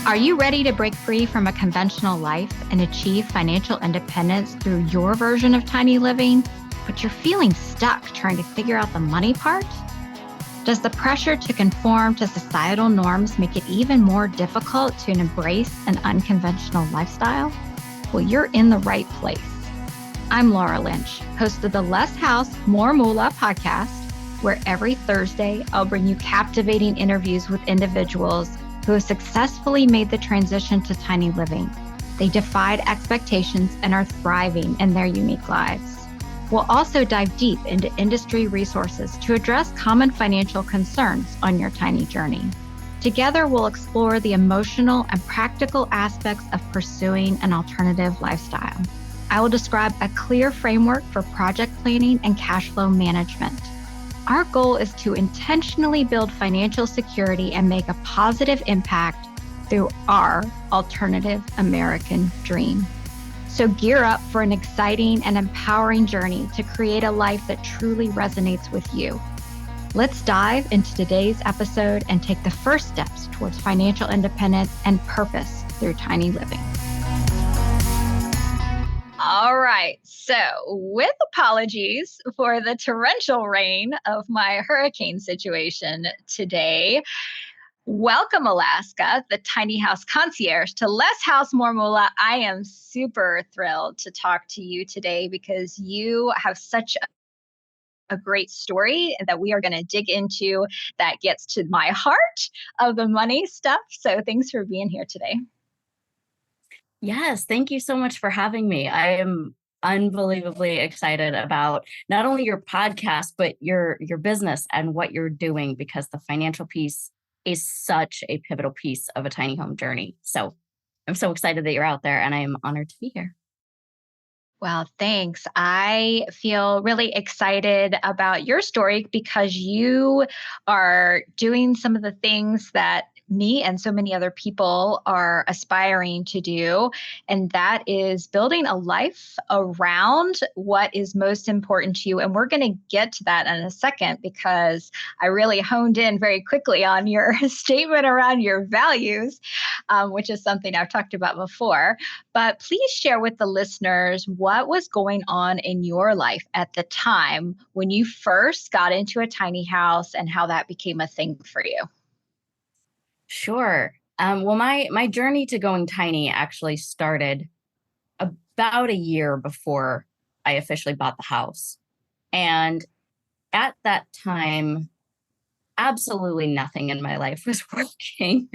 Are you ready to break free from a conventional life and achieve financial independence through your version of tiny living, but you're feeling stuck trying to figure out the money part? Does the pressure to conform to societal norms make it even more difficult to embrace an unconventional lifestyle? Well, you're in the right place. I'm Laura Lynch, host of the Less House, More Moolah podcast, where every Thursday I'll bring you captivating interviews with individuals who have successfully made the transition to tiny living. They defied expectations and are thriving in their unique lives. We'll also dive deep into industry resources to address common financial concerns on your tiny journey. Together, we'll explore the emotional and practical aspects of pursuing an alternative lifestyle. I will describe a clear framework for project planning and cash flow management. Our goal is to intentionally build financial security and make a positive impact through our alternative American dream. So gear up for an exciting and empowering journey to create a life that truly resonates with you. Let's dive into today's episode and take the first steps towards financial independence and purpose through tiny living. All right. So with apologies for the torrential rain of my hurricane situation today, welcome, Alaska, the Tiny House Concierge, to Less House, More Moolah. I am super thrilled to talk to you today because you have such a great story that we are going to dig into that gets to my heart of the money stuff. So thanks for being here today. Yes, thank you so much for having me. I am unbelievably excited about not only your podcast, but your business and what you're doing, because the financial piece is such a pivotal piece of a tiny home journey. So I'm so excited that you're out there, and I am honored to be here. Well, thanks. I feel really excited about your story because you are doing some of the things that me and so many other people are aspiring to do. And that is building a life around what is most important to you. And we're going to get to that in a second because I really honed in very quickly on your statement around your values, which is something I've talked about before. But please share with the listeners what was going on in your life at the time when you first got into a tiny house and how that became a thing for you. Sure. Well, my journey to going tiny actually started about a year before I officially bought the house. And at that time, absolutely nothing in my life was working.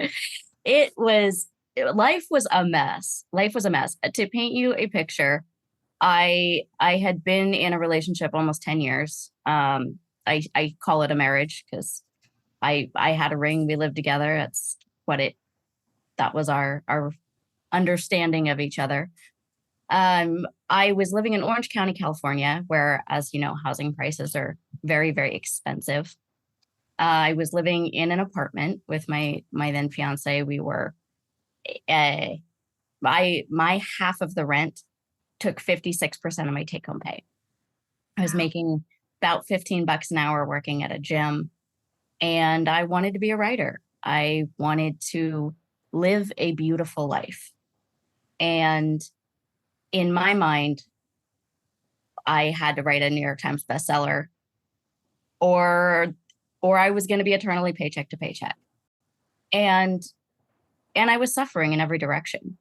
Life was a mess. Life was a mess. To paint you a picture, I had been in a relationship almost 10 years. I call it a marriage because I had a ring. We lived together. That's that was our understanding of each other. I was living in Orange County, California, where, as you know, housing prices are very, very expensive. I was living in an apartment with my then fiance. We were, my half of the rent took 56% of my take home pay. I was making about $15 an hour working at a gym, and I wanted to be a writer. I wanted to live a beautiful life. And in my mind, I had to write a New York Times bestseller, or I was going to be eternally paycheck to paycheck. And I was suffering in every direction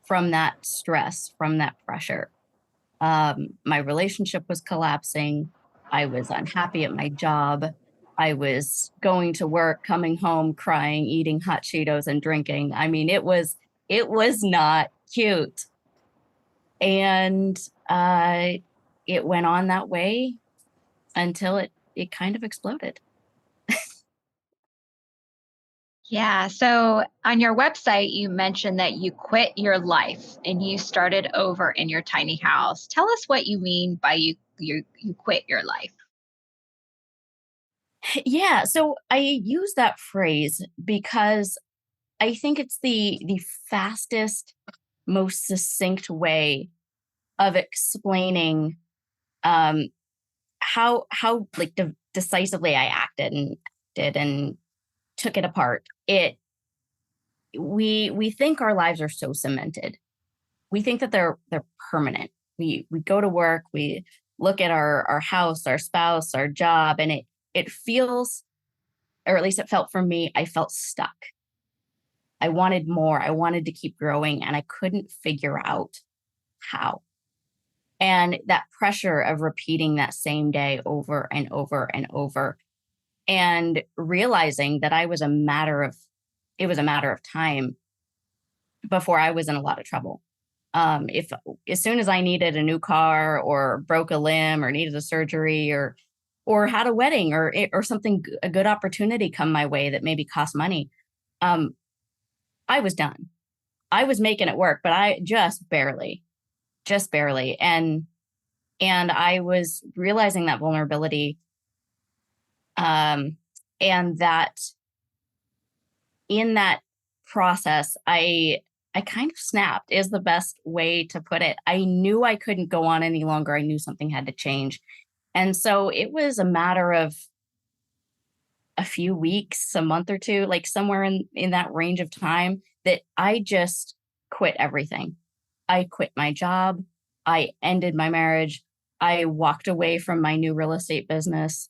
from that stress, from that pressure. My relationship was collapsing. I was unhappy at my job. I was going to work, coming home, crying, eating hot Cheetos and drinking. I mean, it was not cute. And it went on that way until it kind of exploded. Yeah. So on your website, you mentioned that you quit your life and you started over in your tiny house. Tell us what you mean by you quit your life. Yeah. So I use that phrase because I think it's the fastest, most succinct way of explaining how like decisively I acted and took it apart. we think our lives are so cemented. We think that they're permanent. We go to work, we look at our house, our spouse, our job, and it feels, or at least it felt for me, I felt stuck. I wanted more. I wanted to keep growing, and I couldn't figure out how. And that pressure of repeating that same day over and over and over, and realizing that it was a matter of time before I was in a lot of trouble. If as soon as I needed a new car or broke a limb or needed a surgery or had a wedding or something, a good opportunity come my way that maybe cost money, um, I was done. I was making it work, but I just barely. And I was realizing that vulnerability, um, and that in that process, I kind of snapped is the best way to put it. I knew I couldn't go on any longer. I knew something had to change. And so it was a matter of a few weeks, a month or two, like somewhere in that range of time, that I just quit everything. I quit my job. I ended my marriage. I walked away from my new real estate business.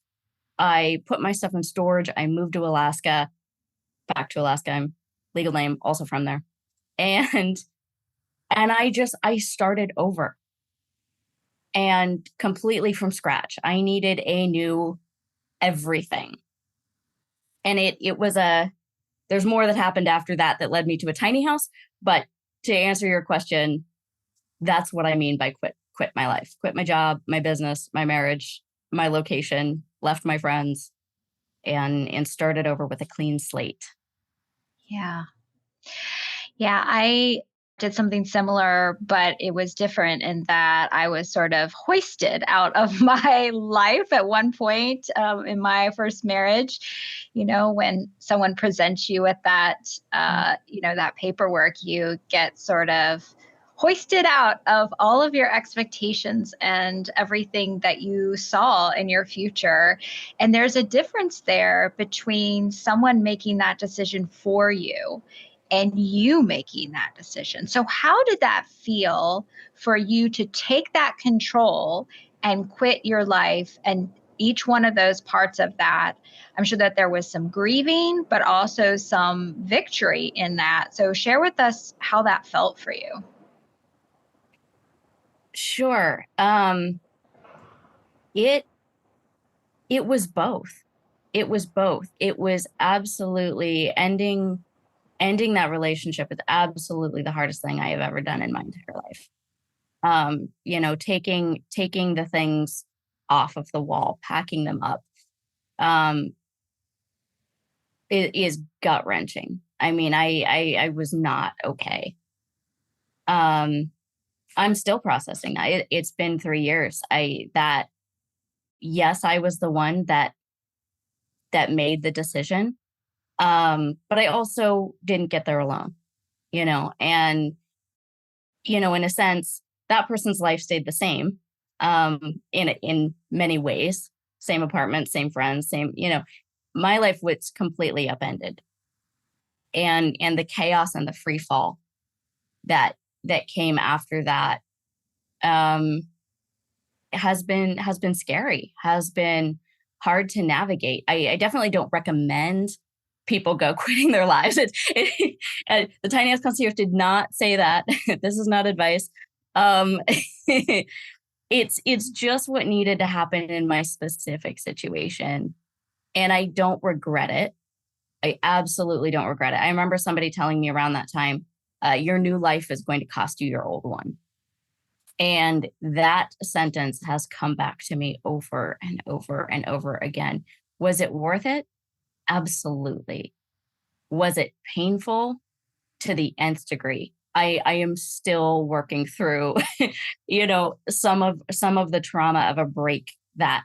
I put my stuff in storage. I moved to Alaska, back to Alaska. I'm legal name, also from there. And I started over and completely from scratch. I needed a new everything. And there's more that happened after that led me to a tiny house. But to answer your question, that's what I mean by quit my life, quit my job, my business, my marriage, my location, left my friends, and started over with a clean slate. Yeah. Yeah, I did something similar, but it was different in that I was sort of hoisted out of my life at one point in my first marriage. You know, when someone presents you with that, that paperwork, you get sort of hoisted out of all of your expectations and everything that you saw in your future. And there's a difference there between someone making that decision for you and you making that decision. So, how did that feel for you to take that control and quit your life and each one of those parts of that? I'm sure that there was some grieving, but also some victory in that. So, share with us how that felt for you. Sure. It it was both. It was both. It was absolutely ending that relationship is absolutely the hardest thing I have ever done in my entire life. Taking the things off of the wall, packing them up, um, it is gut wrenching. I mean, I was not okay. Um, I'm still processing that. It's been 3 years. Yes, I was the one that made the decision. But I also didn't get there alone, and in a sense, that person's life stayed the same, in many ways. Same apartment, same friends, same, my life was completely upended. And the chaos and the free fall that came after that, um, has been scary, has been hard to navigate. I definitely don't recommend people go quitting their lives. The Tiny House Concierge did not say that. This is not advice. Um, it's just what needed to happen in my specific situation, and I don't regret it. I absolutely don't regret it. I remember somebody telling me around that time, "Your new life is going to cost you your old one." And that sentence has come back to me over and over and over again. Was it worth it? Absolutely. Was it painful? To the nth degree. I am still working through, some of the trauma of a break that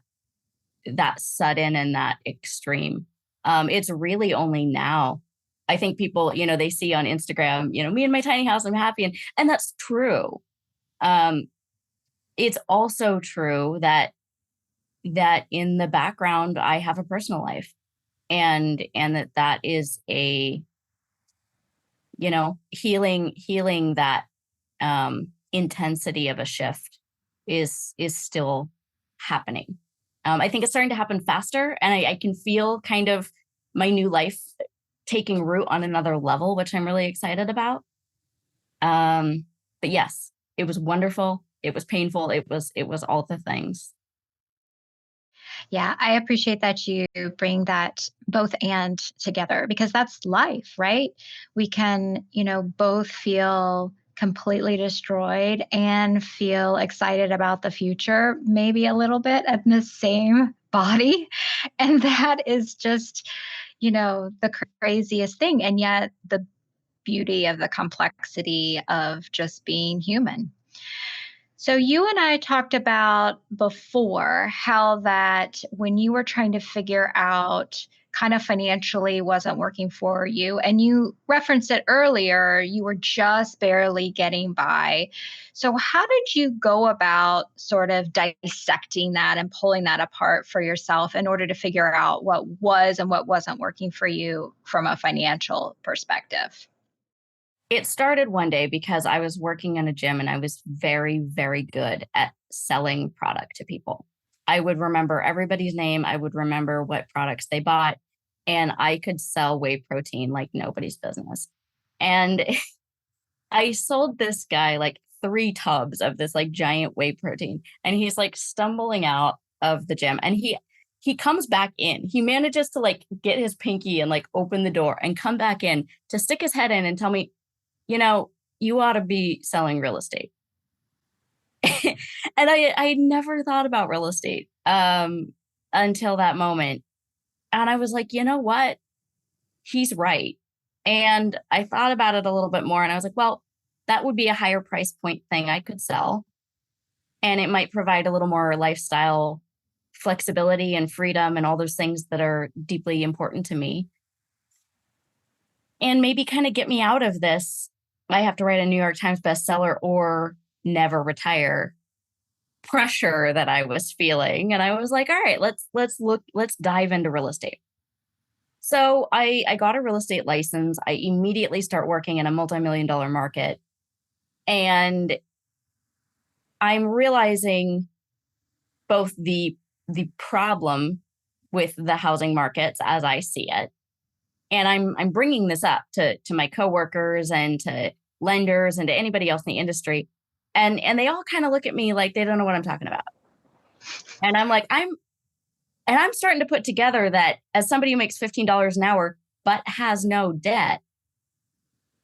sudden and that extreme. It's really only now. I think people, they see on Instagram, me and my tiny house, I'm happy, and that's true. Um, it's also true that in the background I have a personal life, and that is healing that intensity of a shift is still happening. I think it's starting to happen faster, and I can feel kind of my new life taking root on another level, which I'm really excited about. But yes, it was wonderful. It was painful. It was all the things. Yeah, I appreciate that you bring that both and together because that's life, right? We can, both feel completely destroyed and feel excited about the future, maybe a little bit in the same body. And that is just, the craziest thing. And yet the beauty of the complexity of just being human. So you and I talked about before how that when you were trying to figure out kind of financially wasn't working for you, and you referenced it earlier, you were just barely getting by. So how did you go about sort of dissecting that and pulling that apart for yourself in order to figure out what was and what wasn't working for you from a financial perspective? It started one day because I was working in a gym and I was very, very good at selling product to people. I would remember everybody's name. I would remember what products they bought, and I could sell whey protein like nobody's business. And I sold this guy like 3 tubs of this like giant whey protein, and he's like stumbling out of the gym, and he comes back in. He manages to like get his pinky and like open the door and come back in to stick his head in and tell me, you ought to be selling real estate. And I never thought about real estate until that moment. And I was like, you know what? He's right. And I thought about it a little bit more, and I was like, well, that would be a higher price point thing I could sell. And it might provide a little more lifestyle flexibility and freedom and all those things that are deeply important to me. And maybe kind of get me out of this, I have to write a New York Times bestseller or never retire pressure that I was feeling. And I was like, all right, let's dive into real estate. So I got a real estate license. I immediately start working in a multi-million-dollar market. And I'm realizing both the problem with the housing markets as I see it. And I'm bringing this up to my coworkers and to lenders and to anybody else in the industry. And they all kind of look at me like they don't know what I'm talking about. And I'm like, I'm starting to put together that as somebody who makes $15 an hour, but has no debt,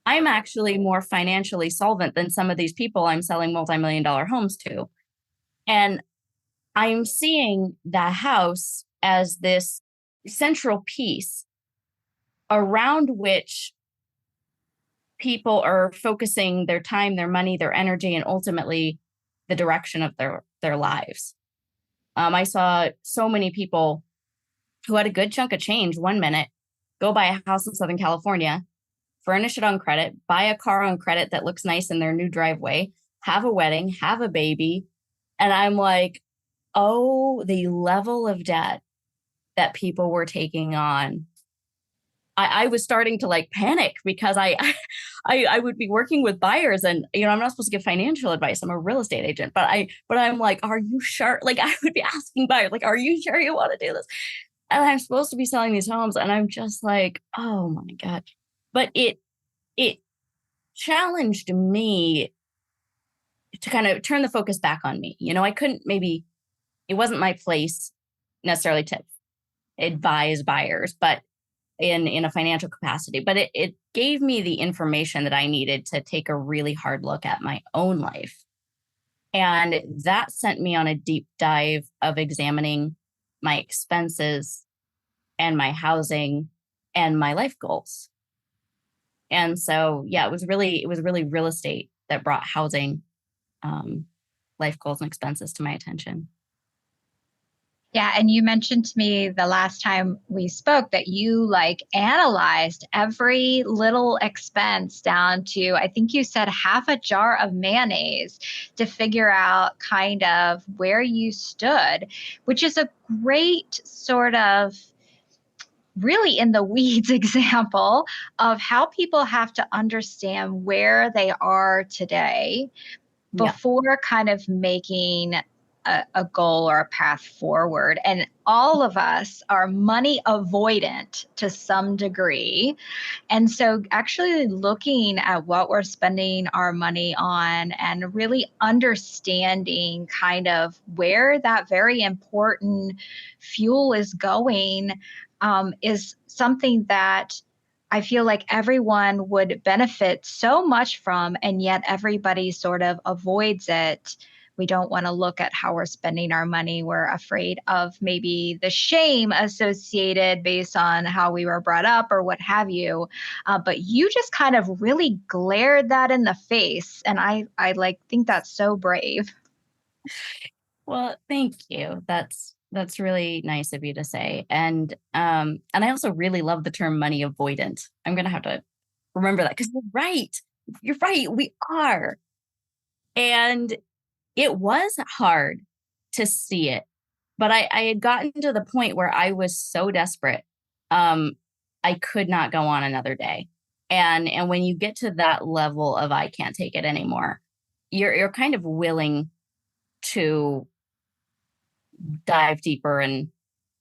I'm actually more financially solvent than some of these people I'm selling multi-million-dollar homes to. And I'm seeing the house as this central piece around which people are focusing their time, their money, their energy, and ultimately the direction of their lives. I saw so many people who had a good chunk of change one minute go buy a house in Southern California, furnish it on credit, buy a car on credit that looks nice in their new driveway, have a wedding, have a baby. And I'm like, oh, the level of debt that people were taking on. I was starting to like panic because I would be working with buyers, and I'm not supposed to give financial advice. I'm a real estate agent, but I'm like, are you sure? Like I would be asking buyers, like, are you sure you want to do this? And I'm supposed to be selling these homes, and I'm just like, oh my God. But it challenged me to kind of turn the focus back on me. I couldn't it wasn't my place necessarily to advise buyers, but in a financial capacity, but it gave me the information that I needed to take a really hard look at my own life. And that sent me on a deep dive of examining my expenses and my housing and my life goals. And so, yeah, it was really real estate that brought housing, life goals and expenses to my attention. Yeah, and you mentioned to me the last time we spoke that you like analyzed every little expense down to, I think you said half a jar of mayonnaise to figure out kind of where you stood, which is a great sort of really in the weeds example of how people have to understand where they are today Yeah. before kind of making a goal or a path forward. And all of us are money avoidant to some degree. And so, actually looking at what we're spending our money on and really understanding kind of where that very important fuel is going is something that I feel like everyone would benefit so much from, and yet everybody sort of avoids it. We don't want to look at how we're spending our money. We're afraid of maybe the shame associated based on how we were brought up or what have you. But you just kind of really glared that in the face. And I like think that's so brave. Well, thank you. That's really nice of you to say. And I also really love the term money avoidant. I'm gonna have to remember that because you're right. You're right. We are. And it was hard to see it, but I had gotten to the point where I was so desperate. Um, I could not go on another day. And when you get to that level of I can't take it anymore, you're kind of willing to dive deeper and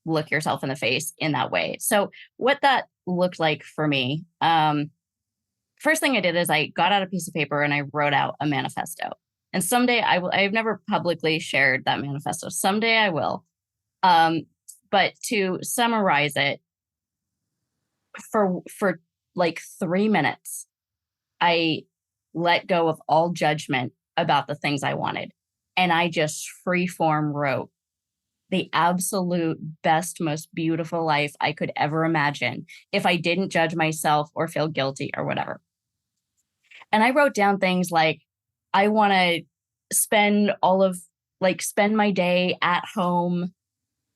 look yourself in the face in that way. So what that looked like for me, first thing I did is I got out a piece of paper and I wrote out a manifesto. And someday I will. I've never publicly shared that manifesto. Someday I will. Um, but to summarize it, for like 3 minutes, I let go of all judgment about the things I wanted, and I just freeform wrote the absolute best, most beautiful life I could ever imagine if I didn't judge myself or feel guilty or whatever. And I wrote down things like, I want to spend spend my day at home,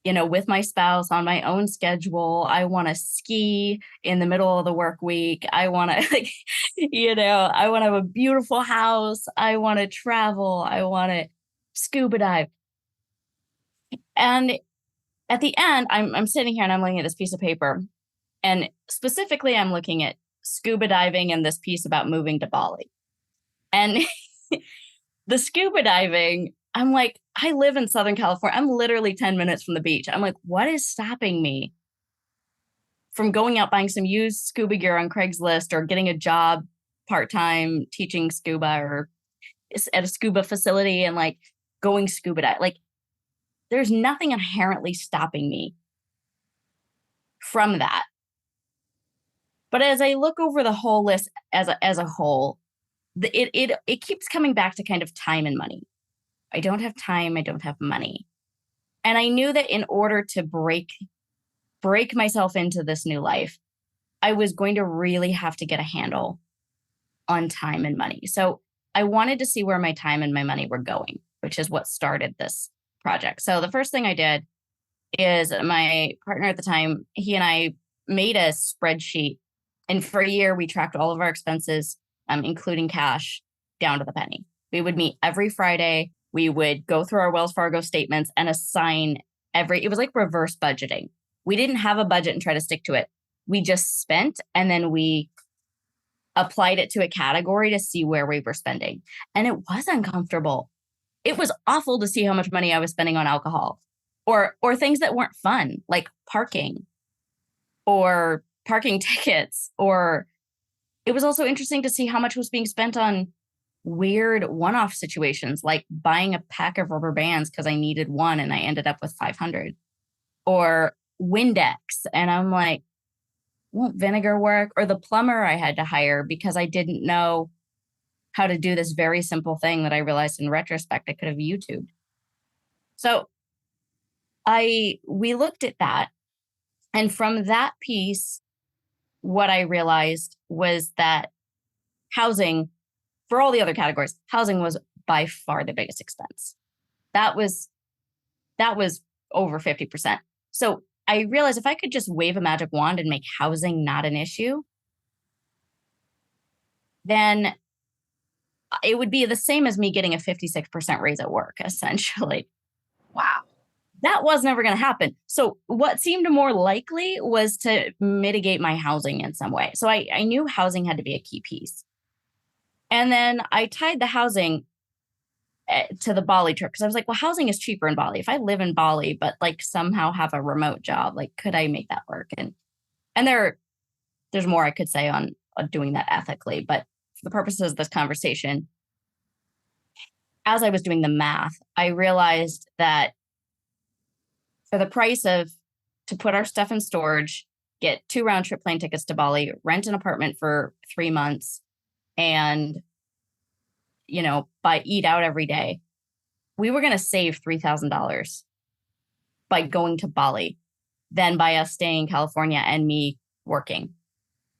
with my spouse on my own schedule. I want to ski in the middle of the work week. I want to, I want to have a beautiful house. I want to travel. I want to scuba dive. And at the end, I'm sitting here and I'm looking at this piece of paper. And specifically, I'm looking at scuba diving and this piece about moving to Bali. And the scuba diving, I'm like, I live in Southern California. I'm literally 10 minutes from the beach. I'm like, what is stopping me from going out buying some used scuba gear on Craigslist or getting a job part-time teaching scuba or at a scuba facility and like going scuba dive? Like, there's nothing inherently stopping me from that. But as I look over the whole list as a whole, it keeps coming back to kind of time and money. I don't have time, I don't have money. And I knew that in order to break myself into this new life, I was going to really have to get a handle on time and money. So I wanted to see where my time and my money were going, which is what started this project. So the first thing I did is my partner at the time, he and I made a spreadsheet. And for a year, we tracked all of our expenses, including cash, down to the penny. We would meet every Friday. We would go through our Wells Fargo statements and assign it was like reverse budgeting. We didn't have a budget and try to stick to it. We just spent and then we applied it to a category to see where we were spending. And it was uncomfortable. It was awful to see how much money I was spending on alcohol or things that weren't fun, like parking or parking tickets. Or it was also interesting to see how much was being spent on weird one-off situations, like buying a pack of rubber bands because I needed one and I ended up with 500, or Windex. And I'm like, won't vinegar work? Or the plumber I had to hire because I didn't know how to do this very simple thing that I realized in retrospect I could have YouTubed. So we looked at that. And from that piece, what I realized was that housing, for all the other categories, housing was by far the biggest expense. That was over 50%. So I realized if I could just wave a magic wand and make housing not an issue, then it would be the same as me getting a 56% raise at work, essentially. Wow. that was never going to happen. So what seemed more likely was to mitigate my housing in some way. So I knew housing had to be a key piece. And then I tied the housing to the Bali trip because I was like, well, housing is cheaper in Bali. If I live in Bali, but like somehow have a remote job, like could I make that work? And there's more I could say on doing that ethically, but for the purposes of this conversation, as I was doing the math, I realized that for the price of to put our stuff in storage, get 2 round trip plane tickets to Bali, rent an apartment for 3 months, and eat out every day, we were going to save $3,000 by going to Bali than by us staying in California and me working.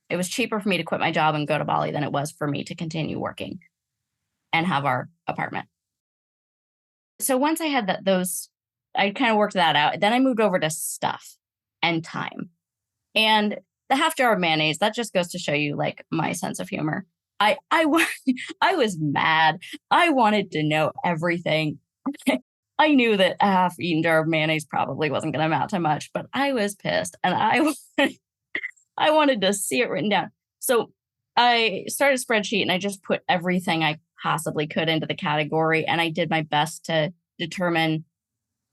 It was cheaper for me to quit my job and go to Bali than it was for me to continue working and have our apartment. So once I had I kind of worked that out. Then I moved over to stuff and time. And the half jar of mayonnaise, that just goes to show you like my sense of humor. I was mad. I wanted to know everything. I knew that a half-eaten jar of mayonnaise probably wasn't going to amount to much, but I was pissed and I wanted to see it written down. So I started a spreadsheet and I just put everything I possibly could into the category. And I did my best to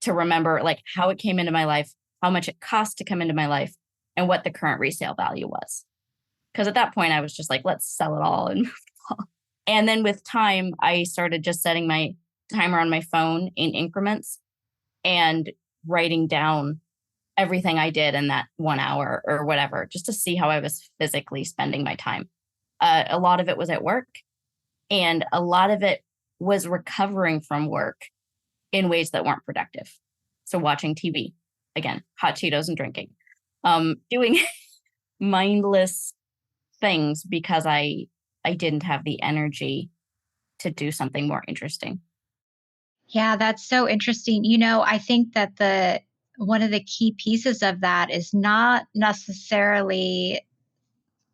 remember like how it came into my life, how much it cost to come into my life, and what the current resale value was. Because at that point I was just like, let's sell it all and move it all. And then with time, I started just setting my timer on my phone in increments and writing down everything I did in that 1 hour or whatever, just to see how I was physically spending my time. A lot of it was at work, and a lot of it was recovering from work in ways that weren't productive. So watching TV, again, hot Cheetos and drinking, doing mindless things because I didn't have the energy to do something more interesting. Yeah, that's so interesting. I think that one of the key pieces of that is not necessarily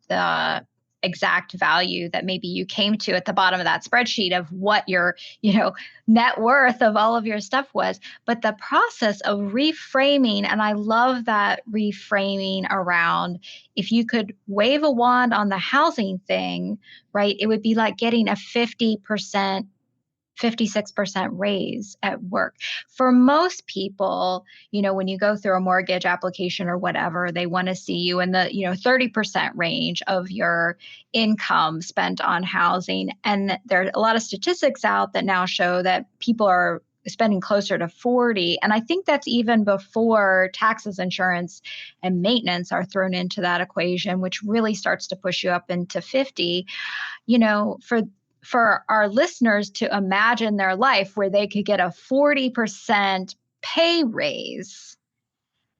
the exact value that maybe you came to at the bottom of that spreadsheet of what your, net worth of all of your stuff was, but the process of reframing. And I love that reframing around if you could wave a wand on the housing thing, right? It would be like getting a 50%, 56% raise at work. For most people, when you go through a mortgage application or whatever, they want to see you in the, 30% range of your income spent on housing. And there are a lot of statistics out that now show that people are spending closer to 40. And I think that's even before taxes, insurance, and maintenance are thrown into that equation, which really starts to push you up into 50. For our listeners to imagine their life where they could get a 40% pay raise,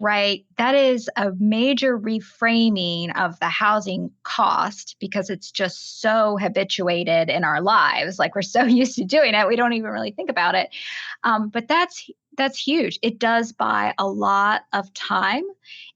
right? That is a major reframing of the housing cost because it's just so habituated in our lives. Like we're so used to doing it, we don't even really think about it. But that's huge. It does buy a lot of time,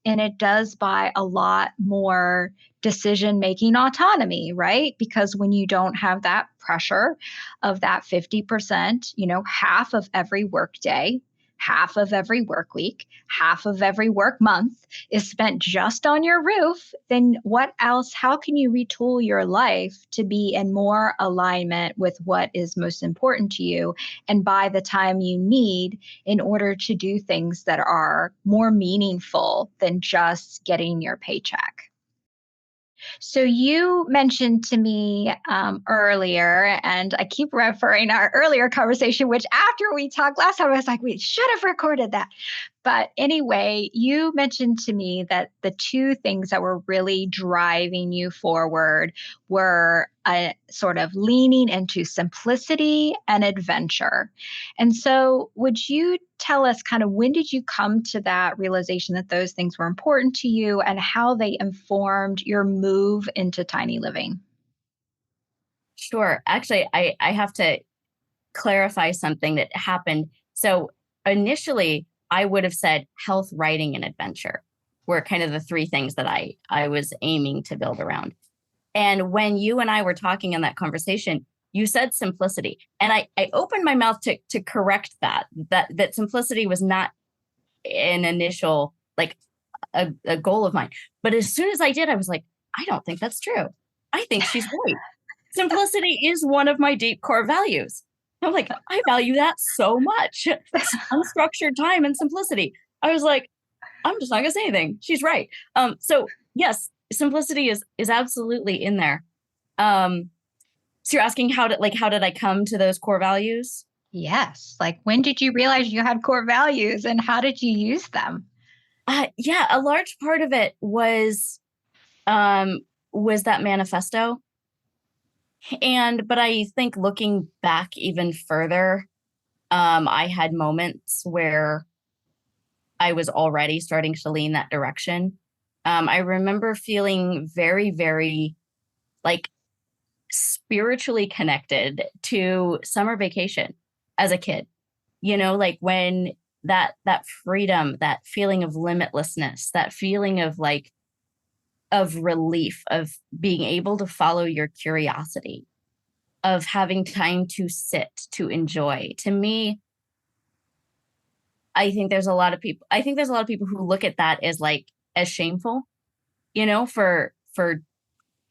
and it does buy a lot more decision-making autonomy, right? Because when you don't have that pressure of that 50%, half of every work day, half of every work week, half of every work month is spent just on your roof, then what else? How can you retool your life to be in more alignment with what is most important to you and buy the time you need in order to do things that are more meaningful than just getting your paycheck? So you mentioned to me earlier, and I keep referring our earlier conversation, which after we talked last time, I was like, we should have recorded that. But anyway, you mentioned to me that the two things that were really driving you forward were a sort of leaning into simplicity and adventure. And so would you tell us kind of when did you come to that realization that those things were important to you and how they informed your move into tiny living? Sure. Actually, I have to clarify something that happened. So initially, I would have said health, writing, and adventure were kind of the three things that I was aiming to build around. And when you and I were talking in that conversation, you said simplicity. And I opened my mouth to correct that simplicity was not an initial, like a goal of mine. But as soon as I did, I was like, I don't think that's true. I think she's right. Simplicity is one of my deep core values. I'm like, I value that so much. Unstructured time and simplicity. I was like, I'm just not gonna say anything. She's right. So yes, simplicity is absolutely in there. So you're asking how did I come to those core values? Yes. Like, when did you realize you had core values and how did you use them? Yeah, a large part of it was that manifesto. But I think looking back even further, I had moments where I was already starting to lean that direction. I remember feeling very, very like spiritually connected to summer vacation as a kid. Like when that freedom, that feeling of limitlessness, that feeling of of relief, of being able to follow your curiosity, of having time to sit, to enjoy. To me, I think there's a lot of people who look at that as shameful, for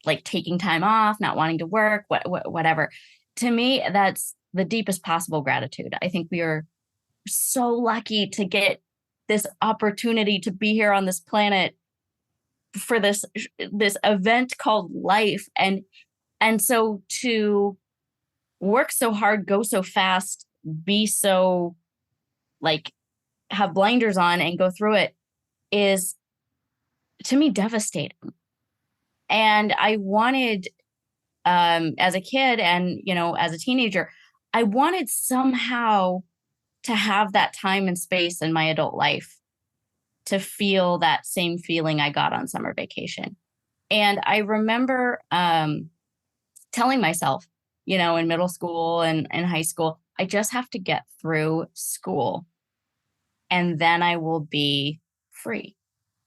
like taking time off, not wanting to work, whatever. To me, that's the deepest possible gratitude. I think we are so lucky to get this opportunity to be here on this planet for this event called life, and so to work so hard, go so fast, be so like have blinders on and go through it is, to me, devastating. And I wanted, as a kid and as a teenager, I wanted somehow to have that time and space in my adult life to feel that same feeling I got on summer vacation. And I remember telling myself, in middle school and high school, I just have to get through school and then I will be free.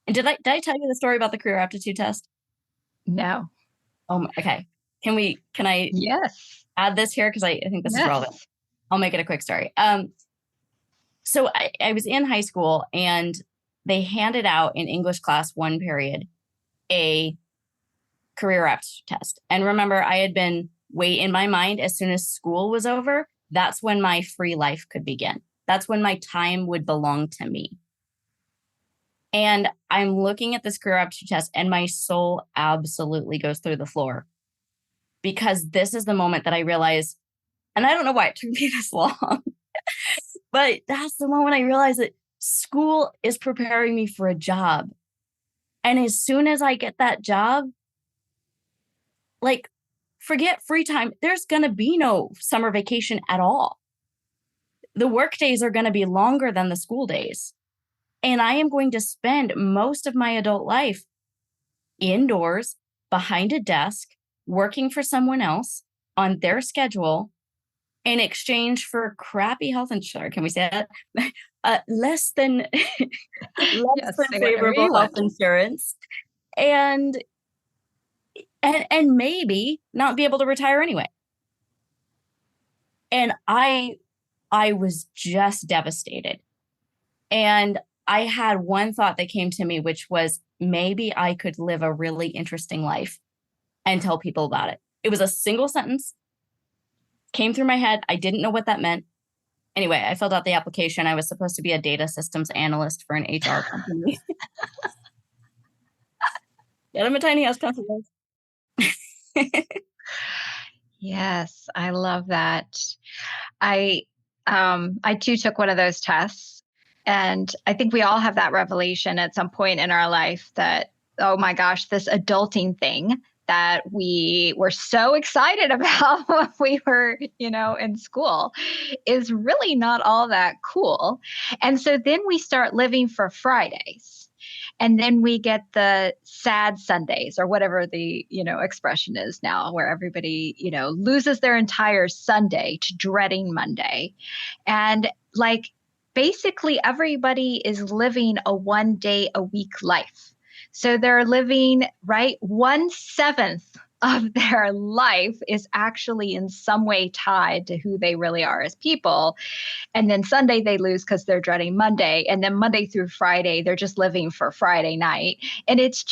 And did I tell you the story about the career aptitude test? No. Oh, okay. Can I Yes. add this here? Because I think this is relevant. I'll make it a quick story. So I was in high school and they handed out in English class one period a career aptitude test. And remember, I had been in my mind, as soon as school was over, that's when my free life could begin. That's when my time would belong to me. And I'm looking at this career aptitude test and my soul absolutely goes through the floor, because this is the moment that I realized, and I don't know why it took me this long, but that's the moment I realized that school is preparing me for a job. And as soon as I get that job, forget free time. There's going to be no summer vacation at all. The work days are going to be longer than the school days. And I am going to spend most of my adult life indoors, behind a desk, working for someone else on their schedule in exchange for crappy health insurance. Can we say that? Less than favorable health insurance. And maybe not be able to retire anyway. And I was just devastated. And I had one thought that came to me, which was maybe I could live a really interesting life and tell people about it. It was a single sentence, came through my head. I didn't know what that meant. Anyway, I filled out the application. I was supposed to be a data systems analyst for an HR company. Get him a Tiny House Concierge. Yes, I love that. I too took one of those tests, and I think we all have that revelation at some point in our life that, oh my gosh, this adulting thing that we were so excited about when we were, in school is really not all that cool. And so then we start living for Fridays. And then we get the sad Sundays, or whatever the, expression is now, where everybody, loses their entire Sunday to dreading Monday. And basically everybody is living a 1 day a week life. So they're living, right, 1/7 of their life is actually in some way tied to who they really are as people. And then Sunday they lose because they're dreading Monday. And then Monday through Friday, they're just living for Friday night. And it's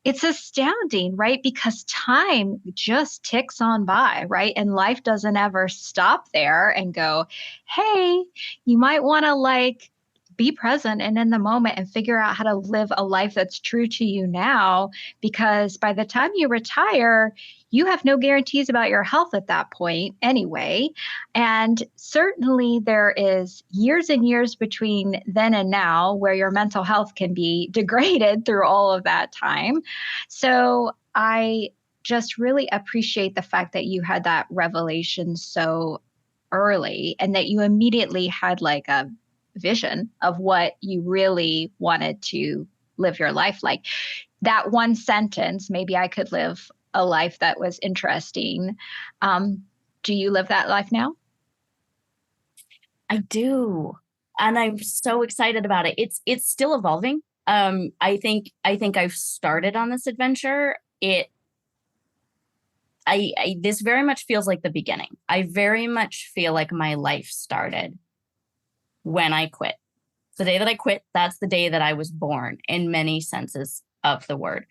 astounding, right? Because time just ticks on by, right? And life doesn't ever stop there and go, hey, you might want to like be present and in the moment and figure out how to live a life that's true to you now. Because by the time you retire, you have no guarantees about your health at that point anyway. And certainly there is years and years between then and now where your mental health can be degraded through all of that time. So I just really appreciate the fact that you had that revelation so early and that you immediately had like a vision of what you really wanted to live your life like. That one sentence, maybe I could live a life that was interesting. Do you live that life now? I do. And I'm so excited about it. It's still evolving. I think I've started on this adventure. This very much feels like the beginning. I very much feel like my life started when I quit. The day that I quit, that's the day that I was born in many senses of the word.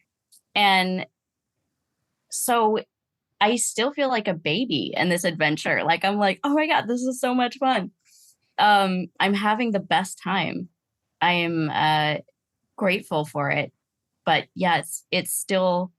And so I still feel like a baby in this adventure. Like I'm like, oh my God, this is so much fun. I'm having the best time. I am grateful for it. But yes, it's still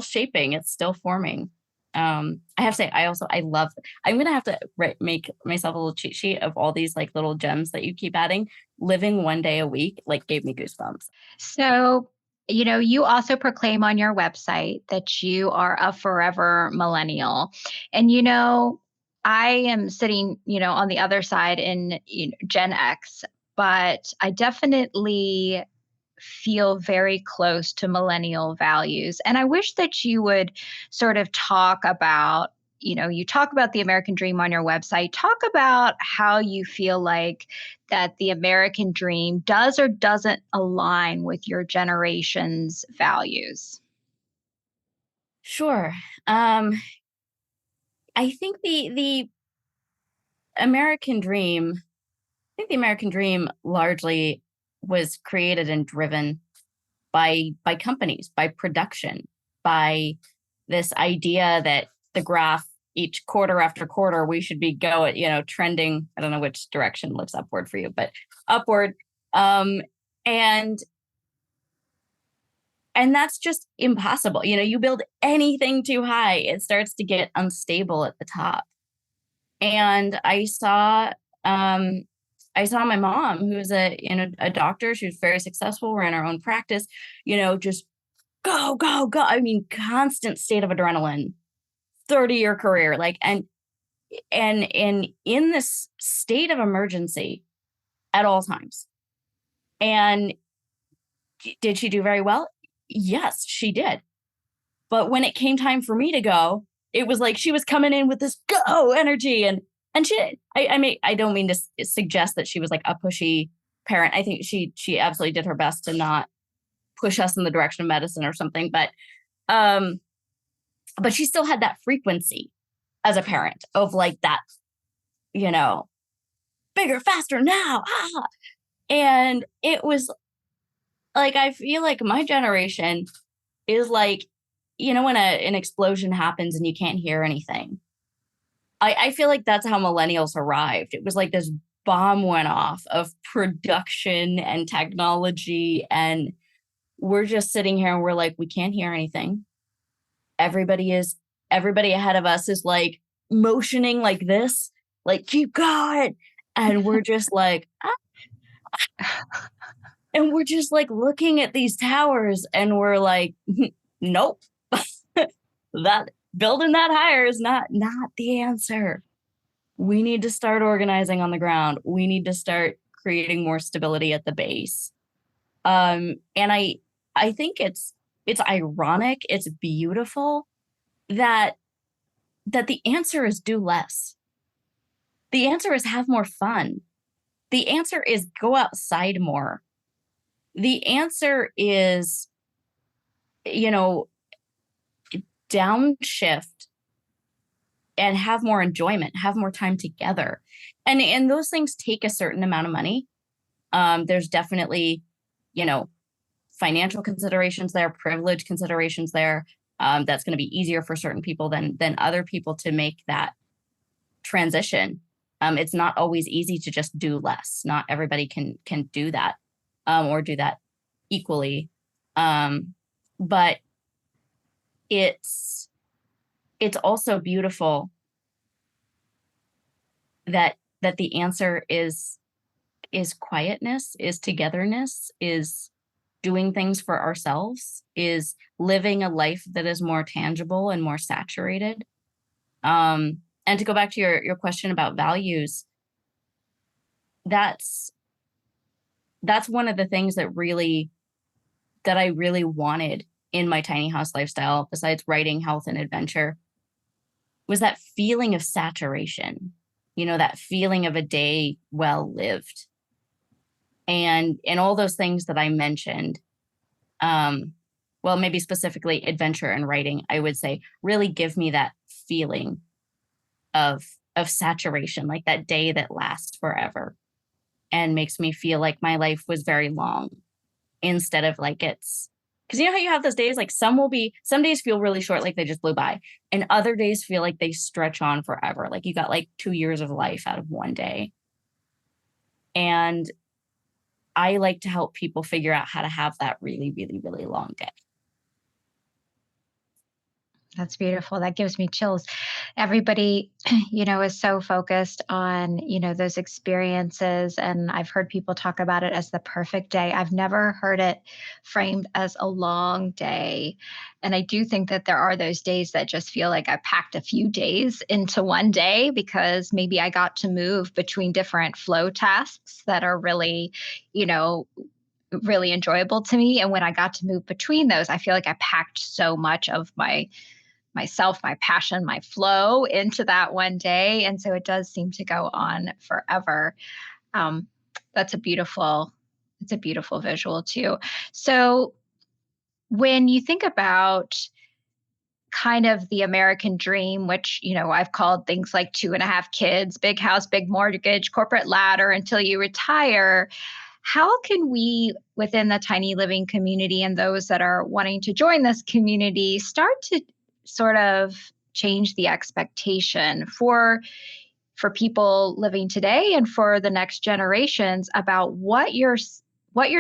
shaping, it's still forming. I have to say, I love, I'm gonna have to make myself a little cheat sheet of all these like little gems that you keep adding. Living one day a week like gave me goosebumps. So, you also proclaim on your website that you are a forever millennial. And, I am sitting, on the other side in Gen X, but I definitely feel very close to millennial values. And I wish that you would sort of talk about, you talk about the American dream on your website, talk about how you feel like that the American dream does or doesn't align with your generation's values. Sure. I think the American dream, I think the American dream largely was created and driven by companies, by production, by this idea that the graph each quarter after quarter we should be trending. I don't know which direction looks upward for you, but upward. And and that's just impossible. You build anything too high, it starts to get unstable at the top. And I saw my mom, who's a doctor. She was very successful, ran her own practice, just go, go, go. I mean, constant state of adrenaline, 30-year career. Like, and in this state of emergency at all times. And did she do very well? Yes, she did. But when it came time for me to go, it was like she was coming in with this go energy. And I don't mean to suggest that she was like a pushy parent. I think she absolutely did her best to not push us in the direction of medicine or something. But she still had that frequency as a parent of like that, bigger, faster now. Ah. And it was like, I feel like my generation is like, when an explosion happens and you can't hear anything. I feel like that's how millennials arrived. It was like this bomb went off of production and technology. And we're just sitting here and we're like, we can't hear anything. Everybody ahead of us is like motioning like this, like keep going. And we're just like, and we're just like looking at these towers and we're like, nope, that building that higher is not the answer. We need to start organizing on the ground. We need to start creating more stability at the base. And I think it's ironic, it's beautiful that the answer is do less. The answer is have more fun. The answer is go outside more. The answer is, downshift and have more enjoyment, have more time together. And those things take a certain amount of money. There's definitely, you know, financial considerations there, privilege considerations there. That's going to be easier for certain people than other people to make that transition. It's not always easy to just do less. Not everybody can do that, or do that equally. But it's also beautiful that the answer is quietness, is togetherness, is doing things for ourselves, is living a life that is more tangible and more saturated. And to go back to your question about values, that's one of the things that I really wanted in my tiny house lifestyle, besides writing, health, and adventure, was that feeling of saturation, that feeling of a day well lived. And all those things that I mentioned, well, maybe specifically adventure and writing, I would say really give me that feeling of saturation, like that day that lasts forever and makes me feel like my life was very long, instead of like it's, because you know how you have those days, like some days feel really short, like they just blew by, and other days feel like they stretch on forever, like you got like 2 years of life out of one day. And I like to help people figure out how to have that really, really, really long day. That's beautiful. That gives me chills. Everybody, is so focused on, those experiences. And I've heard people talk about it as the perfect day. I've never heard it framed as a long day. And I do think that there are those days that just feel like I packed a few days into one day, because maybe I got to move between different flow tasks that are really, really enjoyable to me. And when I got to move between those, I feel like I packed so much of myself, my passion, my flow into that one day. And so it does seem to go on forever. That's a beautiful visual too. So when you think about kind of the American dream, which, I've called things like 2.5 kids, big house, big mortgage, corporate ladder until you retire, how can we within the tiny living community and those that are wanting to join this community start to sort of change the expectation for people living today and for the next generations about what you're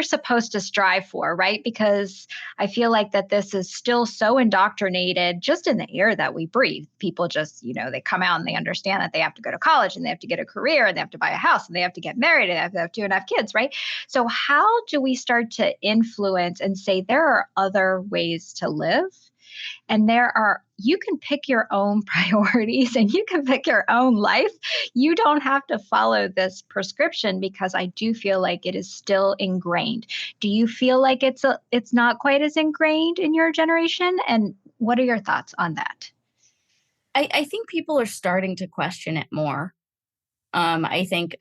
supposed to strive for, right? Because I feel like that this is still so indoctrinated just in the air that we breathe. People just, they come out and they understand that they have to go to college and they have to get a career and they have to buy a house and they have to get married and they have to have 2.5 kids, right? So how do we start to influence and say there are other ways to live? And you can pick your own priorities and you can pick your own life. You don't have to follow this prescription, because I do feel like it is still ingrained. Do you feel like it's not quite as ingrained in your generation? And what are your thoughts on that? I think people are starting to question it more. I think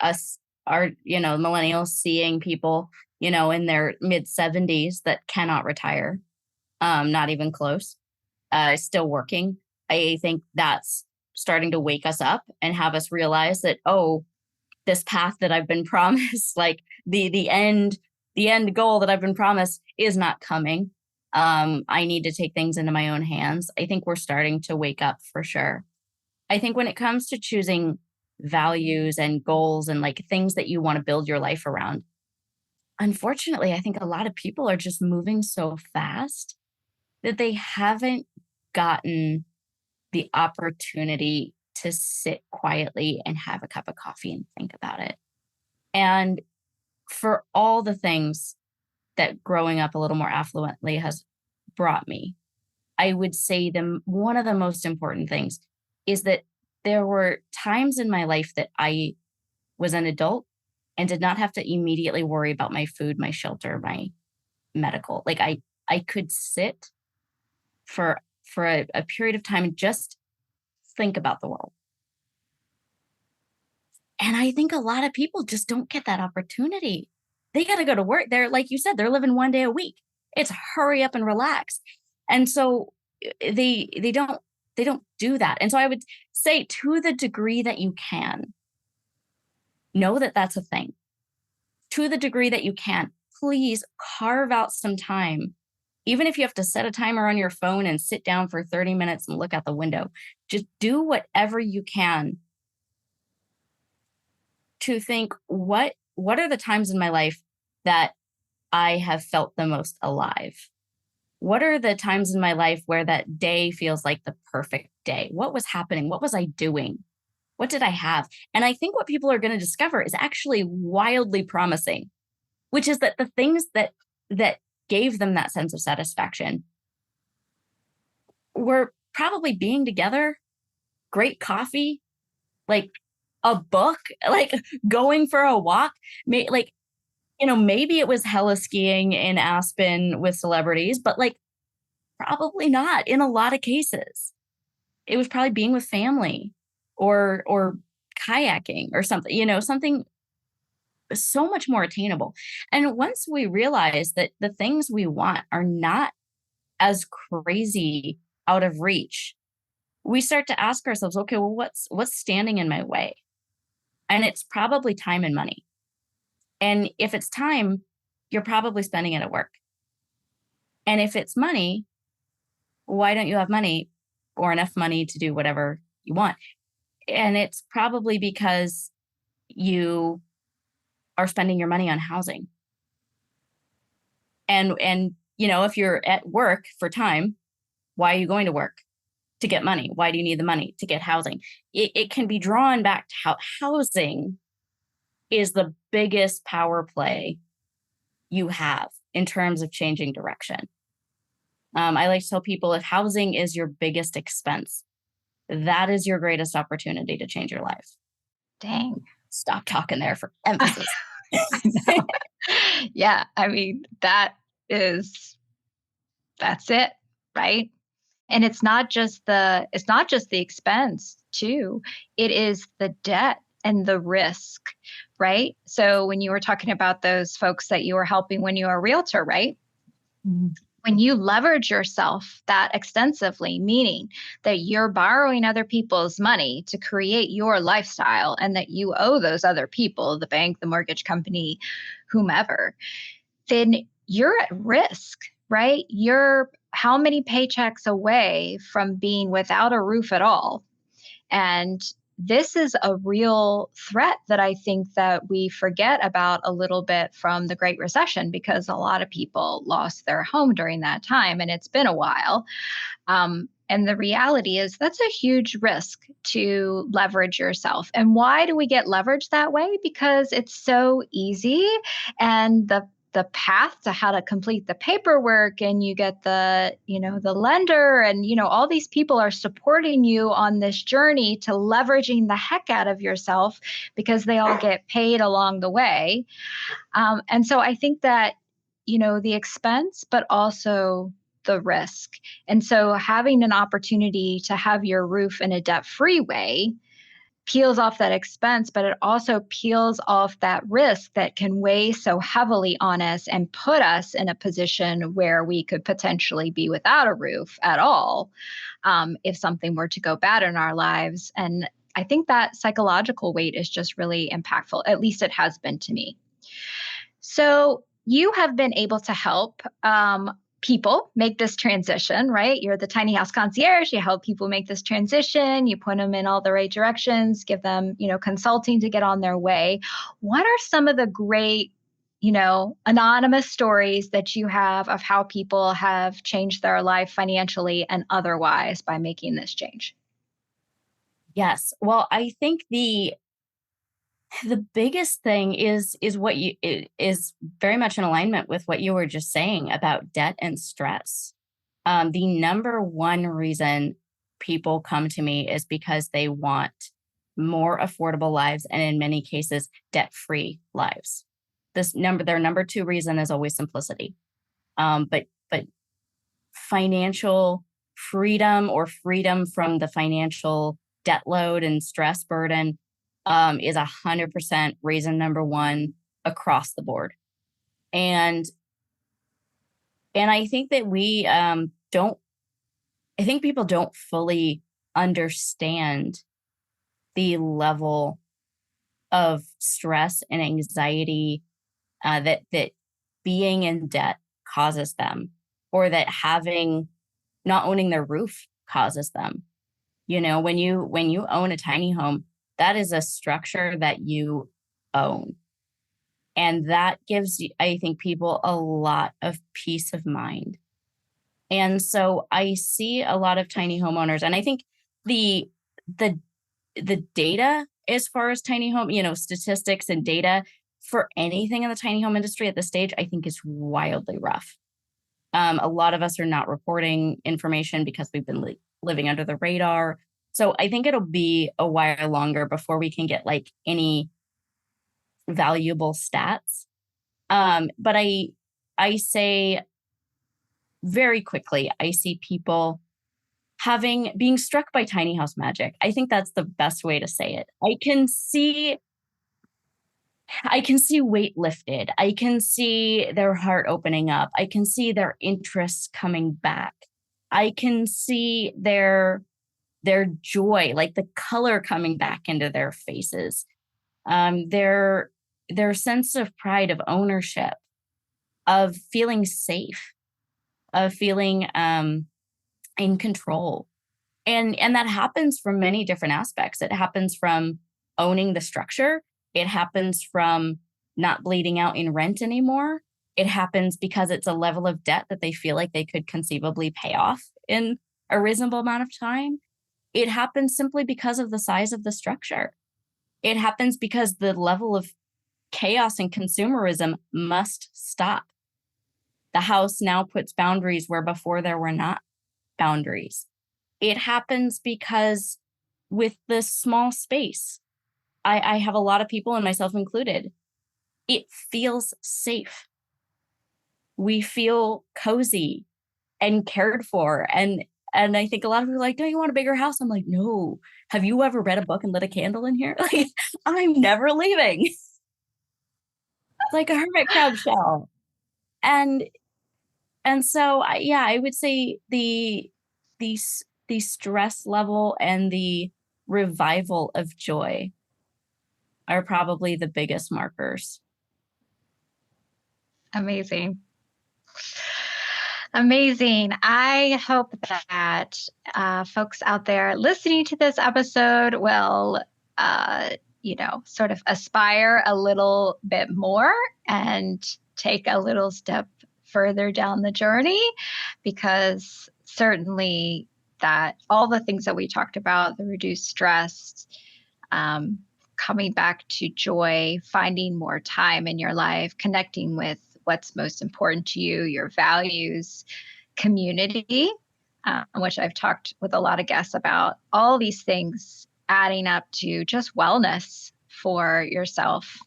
millennials seeing people, in their mid 70s that cannot retire, not even close, still working. I think that's starting to wake us up and have us realize that, oh, this path that I've been promised, like the end goal that I've been promised is not coming. I need to take things into my own hands. I think we're starting to wake up for sure. I think when it comes to choosing values and goals and like things that you want to build your life around, unfortunately, I think a lot of people are just moving so fast that they haven't gotten the opportunity to sit quietly and have a cup of coffee and think about it. And for all the things that growing up a little more affluently has brought me, I would say one of the most important things is that there were times in my life that I was an adult and did not have to immediately worry about my food, my shelter, my medical. Like I could sit for a period of time and just think about the world. And I think a lot of people just don't get that opportunity. They got to go to work. They're, like you said, they're living one day a week. It's hurry up and relax. And so they don't do that. And so I would say, to the degree that you can, know that that's a thing. To the degree that you can, please carve out some time. Even if you have to set a timer on your phone and sit down for 30 minutes and look out the window, just do whatever you can to think, what are the times in my life that I have felt the most alive? What are the times in my life where that day feels like the perfect day? What was happening? What was I doing? What did I have? And I think what people are going to discover is actually wildly promising, which is that the things that gave them that sense of satisfaction were probably being together, great coffee, like a book, like going for a walk, like, maybe it was hella skiing in Aspen with celebrities, but like probably not in a lot of cases. It was probably being with family or kayaking or something, something so much more attainable. And once we realize that the things we want are not as crazy out of reach, we start to ask ourselves, okay, well, what's standing in my way? And it's probably time and money. And if it's time, you're probably spending it at work. And if it's money, why don't you have money or enough money to do whatever you want? And it's probably because you are spending your money on housing. And if you're at work for time, why are you going to work? To get money. Why do you need the money? To get housing. It can be drawn back to how housing is the biggest power play you have in terms of changing direction. I like to tell people, if housing is your biggest expense, that is your greatest opportunity to change your life. Dang. Stop talking there for emphasis. Yeah. I mean, that's it, right? And it's not just the expense too. It is the debt and the risk, right? So when you were talking about those folks that you were helping when you were a realtor, right? Mm-hmm. When you leverage yourself that extensively, meaning that you're borrowing other people's money to create your lifestyle and that you owe those other people, the bank, the mortgage company, whomever, then you're at risk, right? You're how many paychecks away from being without a roof at all? And this is a real threat that I think that we forget about a little bit from the Great Recession, because a lot of people lost their home during that time, and it's been a while. And the reality is that's a huge risk to leverage yourself. And why do we get leveraged that way? Because it's so easy, and the path to how to complete the paperwork, and you get the lender, and all these people are supporting you on this journey to leveraging the heck out of yourself because they all get paid along the way. And so I think that the expense, but also the risk. And so having an opportunity to have your roof in a debt-free way peels off that expense, but it also peels off that risk that can weigh so heavily on us and put us in a position where we could potentially be without a roof at all, if something were to go bad in our lives. And I think that psychological weight is just really impactful. At least it has been to me. So you have been able to help people make this transition, right? You're the Tiny House Concierge. You help people make this transition. You point them in all the right directions, give them, consulting to get on their way. What are some of the great, anonymous stories that you have of how people have changed their life financially and otherwise by making this change? Yes. Well, I think the biggest thing is what you is very much in alignment with what you were just saying about debt and stress. The number one reason people come to me is because they want more affordable lives, and in many cases, debt-free lives. Their number two reason is always simplicity. But financial freedom, or freedom from the financial debt load and stress burden, is 100% reason number one across the board. And I think that we don't I think people don't fully understand the level of stress and anxiety that being in debt causes them, or that having not owning their roof causes them. When you own a tiny home, that is a structure that you own. And that gives, I think, people a lot of peace of mind. And so I see a lot of tiny homeowners, and I think the the the data as far as tiny home, statistics and data for anything in the tiny home industry at this stage, I think is wildly rough. A lot of us are not reporting information because we've been living under the radar. So I think it'll be a while longer before we can get like any valuable stats. But I say very quickly, I see people being struck by tiny house magic. I think that's the best way to say it. I can see weight lifted. I can see their heart opening up. I can see their interests coming back. I can see their joy, like the color coming back into their faces. Their sense of pride, of ownership, of feeling safe, of feeling in control. And that happens from many different aspects. It happens from owning the structure. It happens from not bleeding out in rent anymore. It happens because it's a level of debt that they feel like they could conceivably pay off in a reasonable amount of time. It happens simply because of the size of the structure. It happens because the level of chaos and consumerism must stop. The house now puts boundaries where before there were not boundaries. It happens because with this small space, I have a lot of people, and myself included, it feels safe. We feel cozy and cared for. And I think a lot of people are like, don't you want a bigger house? I'm like, no. Have you ever read a book and lit a candle in here? Like, I'm never leaving. It's like a hermit crab shell. And so I would say the stress level and the revival of joy are probably the biggest markers. Amazing. Amazing. I hope that folks out there listening to this episode will, sort of aspire a little bit more and take a little step further down the journey, because certainly that all the things that we talked about, the reduced stress, coming back to joy, finding more time in your life, connecting with what's most important to you, your values, community, which I've talked with a lot of guests about, all these things adding up to just wellness for yourself.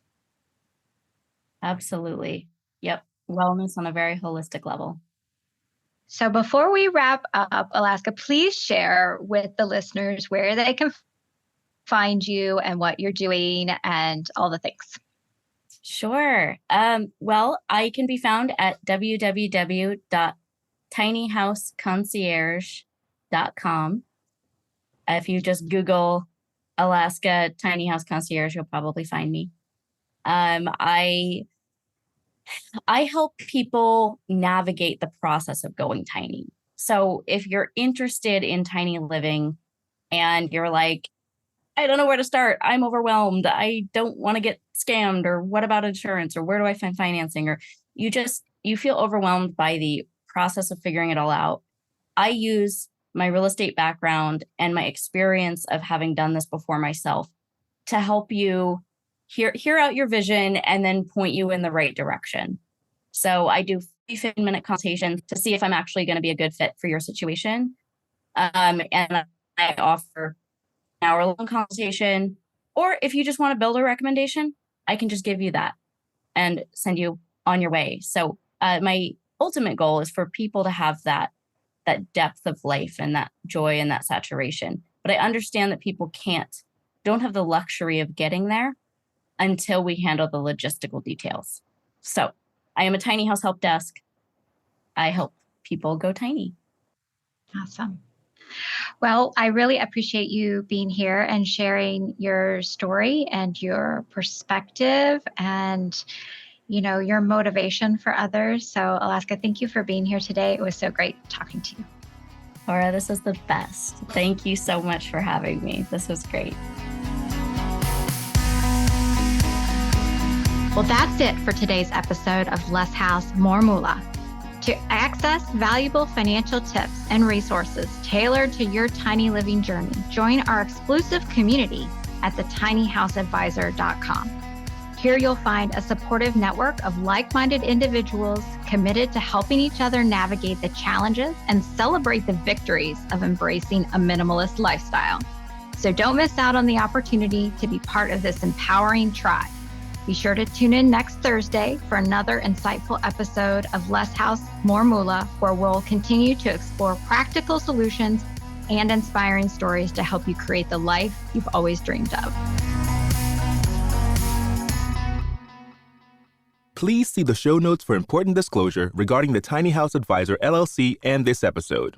Absolutely. Yep. Wellness on a very holistic level. So before we wrap up, Alaska, please share with the listeners where they can find you and what you're doing and all the things. Sure. Well, I can be found at www.tinyhouseconcierge.com. If you just Google Alaska Tiny House Concierge, you'll probably find me. I help people navigate the process of going tiny. So if you're interested in tiny living and you're like, I don't know where to start, I'm overwhelmed, I don't want to get scammed, or what about insurance, or where do I find financing, or you feel overwhelmed by the process of figuring it all out, I use my real estate background and my experience of having done this before myself to help you hear out your vision and then point you in the right direction. So I do 15-minute consultations to see if I'm actually going to be a good fit for your situation. And I offer an hour-long consultation, or if you just want to build a recommendation, I can just give you that and send you on your way. So my ultimate goal is for people to have that depth of life and that joy and that saturation. But I understand that people don't have the luxury of getting there until we handle the logistical details. So I am a tiny house help desk. I help people go tiny. Awesome. Well, I really appreciate you being here and sharing your story and your perspective and, your motivation for others. So, Alaska, thank you for being here today. It was so great talking to you. Laura, this is the best. Thank you so much for having me. This was great. Well, that's it for today's episode of Less House, More Moolah. To access valuable financial tips and resources tailored to your tiny living journey, join our exclusive community at thetinyhouseadvisor.com. Here you'll find a supportive network of like-minded individuals committed to helping each other navigate the challenges and celebrate the victories of embracing a minimalist lifestyle. So don't miss out on the opportunity to be part of this empowering tribe. Be sure to tune in next Thursday for another insightful episode of Less House, More Moolah, where we'll continue to explore practical solutions and inspiring stories to help you create the life you've always dreamed of. Please see the show notes for important disclosure regarding the Tiny House Advisor LLC and this episode.